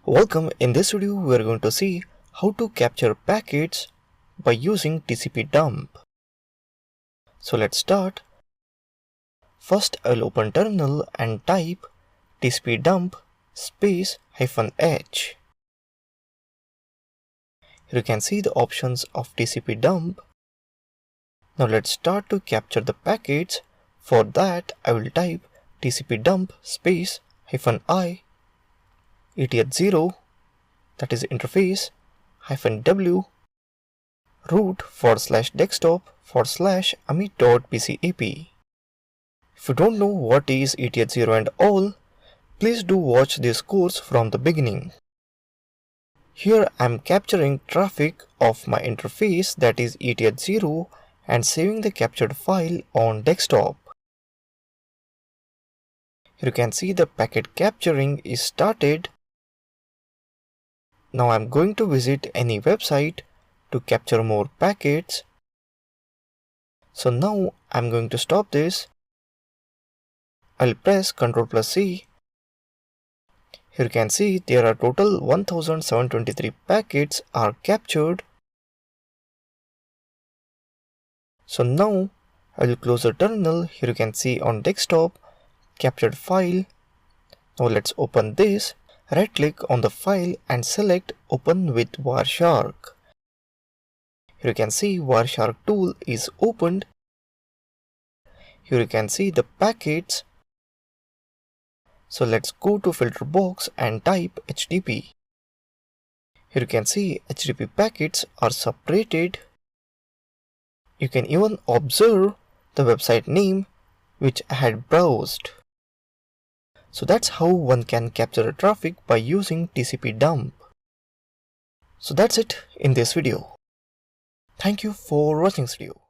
Welcome. In this video we are going to see how to capture packets by using tcpdump. So let's start. First I'll open terminal and type tcpdump space -h. Here you can see the options of tcpdump. Now let's start to capture the packets. For that I will type tcpdump space -i eth0, that is interface, -w root /desktop/amit.pcap. If you don't know what is eth0 and all, please do watch this course from the beginning. Here I am capturing traffic of my interface, that is eth0, and saving the captured file on desktop. Here you can see the packet capturing is started. Now I am going to visit any website to capture more packets. So now I am going to stop this. I'll press Ctrl+C. Here you can see there are total 1723 packets are captured. So now I will close the terminal. Here you can see on desktop captured file. Now let's open this. Right click on the file and select Open with Wireshark. Here you can see Wireshark tool is opened. Here you can see the packets. So let's go to filter box and type HTTP. Here you can see HTTP packets are separated. You can even observe the website name which I had browsed. So that's how one can capture traffic by using tcpdump. So that's it in this video. Thank you for watching this video.